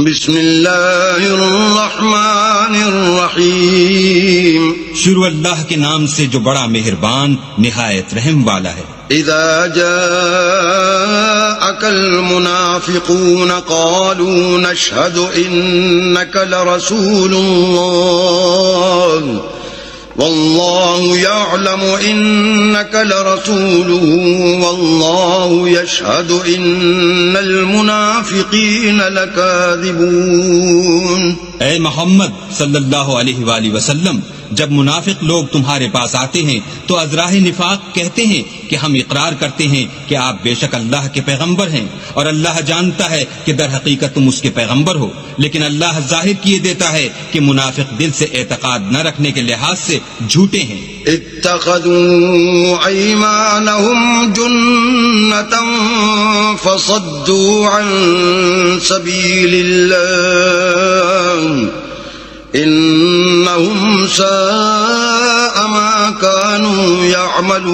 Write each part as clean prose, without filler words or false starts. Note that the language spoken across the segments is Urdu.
بسم اللہ الرحمن الرحیم. شروع اللہ کے نام سے جو بڑا مہربان نہایت رحم والا ہے. اذا جاءك المنافقون قالوا نشهد انك لرسول الله والله يعلم انك لرسوله والله يشهد ان المنافقين لكاذبون. اے محمد صلی اللہ علیہ وآلہ وسلم، جب منافق لوگ تمہارے پاس آتے ہیں تو از راہ نفاق کہتے ہیں کہ ہم اقرار کرتے ہیں کہ آپ بے شک اللہ کے پیغمبر ہیں، اور اللہ جانتا ہے کہ در حقیقت تم اس کے پیغمبر ہو، لیکن اللہ ظاہر کیے دیتا ہے کہ منافق دل سے اعتقاد نہ رکھنے کے لحاظ سے جھوٹے ہیں. اتخذوا ایمانهم جنة فصدوا عن سبیل اللہ انہم ساء ما كانوا يعملون.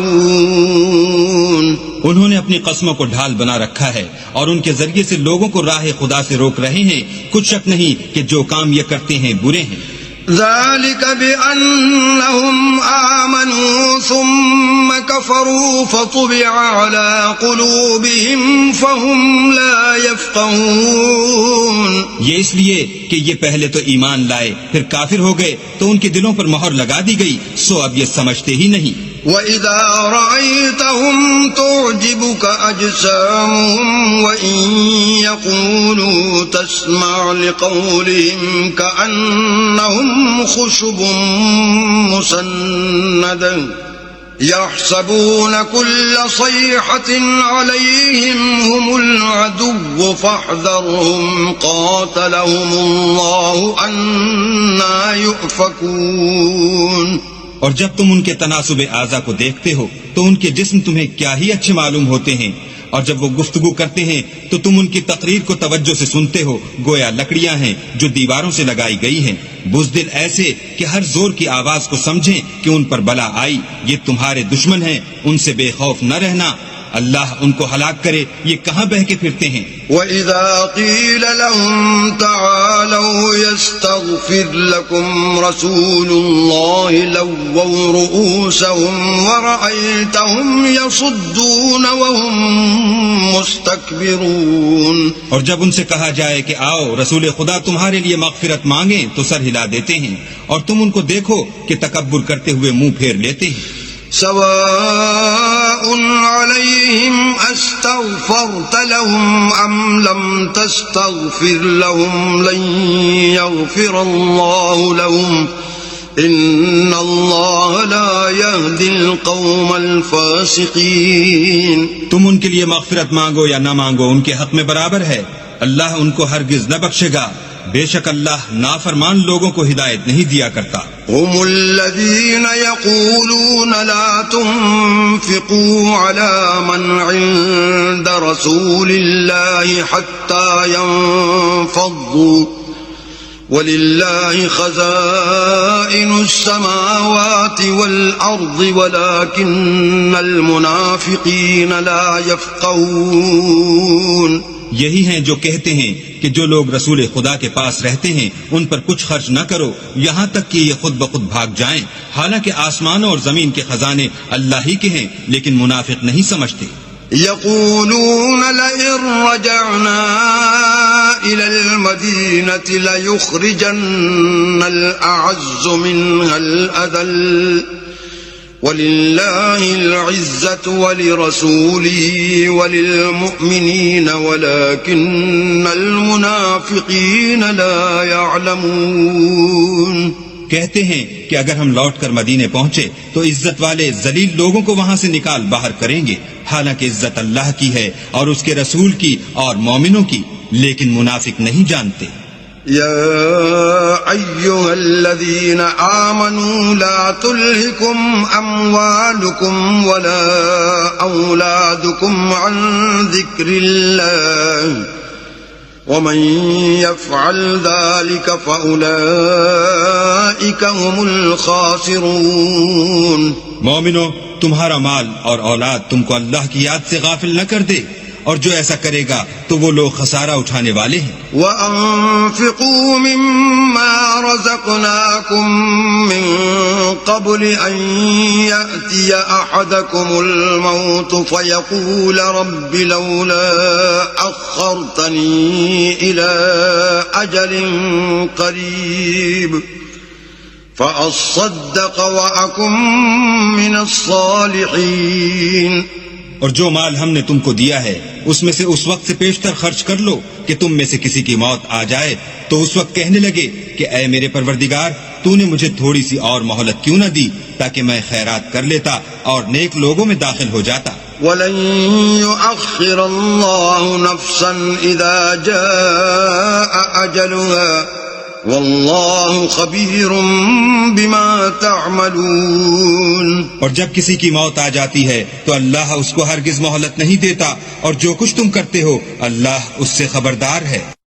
انہوں نے اپنی قسموں کو ڈھال بنا رکھا ہے اور ان کے ذریعے سے لوگوں کو راہ خدا سے روک رہے ہیں. کچھ شک نہیں کہ جو کام یہ کرتے ہیں برے ہیں. ذلك بأنهم آمنوا ثم كفروا فطبع على قلوبهم فهم لا يفقهون. یہ اس لیے کہ یہ پہلے تو ایمان لائے پھر کافر ہو گئے تو ان کے دلوں پر مہر لگا دی گئی، سو اب یہ سمجھتے ہی نہیں. وَإِذَا رَأَيْتَهُمْ تُعْجِبُكَ أَجْسَامُهُمْ وَإِن يَقُولُوا تَسْمَعْ لِقَوْلِهِمْ كَأَنَّهُمْ خُشُبٌ مُّسَنَّدَةٌ يَحْسَبُونَ كُلَّ صَيْحَةٍ عَلَيْهِمْ هُمُ الْعَدُوُّ فَاحْذَرْهُمْ قَاتَلَهُمُ اللَّهُ أَنَّىٰ يُؤْفَكُونَ. اور جب تم ان کے تناسب اعضا کو دیکھتے ہو تو ان کے جسم تمہیں کیا ہی اچھے معلوم ہوتے ہیں، اور جب وہ گفتگو کرتے ہیں تو تم ان کی تقریر کو توجہ سے سنتے ہو گویا لکڑیاں ہیں جو دیواروں سے لگائی گئی ہیں. بزدل ایسے کہ ہر زور کی آواز کو سمجھیں کہ ان پر بلا آئی. یہ تمہارے دشمن ہیں، ان سے بے خوف نہ رہنا. اللہ ان کو ہلاک کرے، یہ کہاں بہ کے پھرتے ہیں. وَإِذَا قِيلَ لَهُمْ تَعَالَوْا يَسْتَغْفِرْ لَكُمْ رَسُولُ اللَّهِ لَوَّوْا رُؤُوسَهُمْ وَرَأَيْتَهُمْ يَصُدُّونَ وَهُمْ مُسْتَكْبِرُونَ. اور جب ان سے کہا جائے کہ آؤ رسول خدا تمہارے لیے مغفرت مانگیں تو سر ہلا دیتے ہیں، اور تم ان کو دیکھو کہ تکبر کرتے ہوئے منہ پھیر لیتے ہیں. سواء عليهم استغفرت لهم ام لم تستغفر لهم لن يغفر الله لهم ان الله لا يهدي القوم الفاسقين. تم ان کے لیے مغفرت مانگو یا نہ مانگو ان کے حق میں برابر ہے، اللہ ان کو ہرگز نہ بخشے گا. بے شک اللہ نافرمان لوگوں کو ہدایت نہیں دیا کرتا. هم الذين يقولون لا تنفقوا على من عند رسول الله حتى ينفضوا ولله خزائن السماوات والأرض ولكن المنافقين لا يفقهون. یہی ہیں جو کہتے ہیں کہ جو لوگ رسول خدا کے پاس رہتے ہیں ان پر کچھ خرچ نہ کرو یہاں تک کہ یہ خود بخود بھاگ جائیں، حالانکہ آسمانوں اور زمین کے خزانے اللہ ہی کے ہیں، لیکن منافق نہیں سمجھتے. يقولون لئن رجعنا إلى المدينة ليخرجن الأعز منها الأذل وَلِلَّهِ الْعِزَّةُ وَلِرَسُولِهِ وَلِلْمُؤْمِنِينَ وَلَكِنَّ الْمُنَافِقِينَ لَا يَعْلَمُونَ. کہتے ہیں کہ اگر ہم لوٹ کر مدینے پہنچے تو عزت والے ذلیل لوگوں کو وہاں سے نکال باہر کریں گے، حالانکہ عزت اللہ کی ہے اور اس کے رسول کی اور مومنوں کی، لیکن منافق نہیں جانتے. يا أيها الذين آمنوا لا تلهكم أموالكم ولا أولادكم عن ذكر الله ومن يفعل ذلك فأولئك هم الخاسرون. مومنو، تمہارا مال اور اولاد تم کو اللہ کی یاد سے غافل نہ کر دے، اور جو ایسا کرے گا تو وہ لوگ خسارہ اٹھانے والے ہیں. وَأَنفِقُوا مِمَّا رَزَقْنَاكُم مِّن قَبْلِ أَن يَأْتِيَ أَحَدَكُمُ الْمَوْتُ فَيَقُولَ رَبِّ لَوْلَا أَخَّرْتَنِي إِلَىٰ أَجَلٍ قَرِيبٍ فَأَصَّدَّقَ وَأَكُن مِّنَ الصَّالِحِينَ. اور جو مال ہم نے تم کو دیا ہے اس میں سے اس وقت سے پیشتر خرچ کر لو کہ تم میں سے کسی کی موت آ جائے تو اس وقت کہنے لگے کہ اے میرے پروردگار تو نے مجھے تھوڑی سی اور مہلت کیوں نہ دی تاکہ میں خیرات کر لیتا اور نیک لوگوں میں داخل ہو جاتا. وَلَن يُؤَخِّرَ اللَّهُ نَفْسًا إِذَا جَاءَ أَجَلُهَا وَاللَّهُ خَبِيرٌ بِمَا تَعْمَلُونَ. اور جب کسی کی موت آ جاتی ہے تو اللہ اس کو ہرگز مہلت نہیں دیتا اور جو کچھ تم کرتے ہو اللہ اس سے خبردار ہے.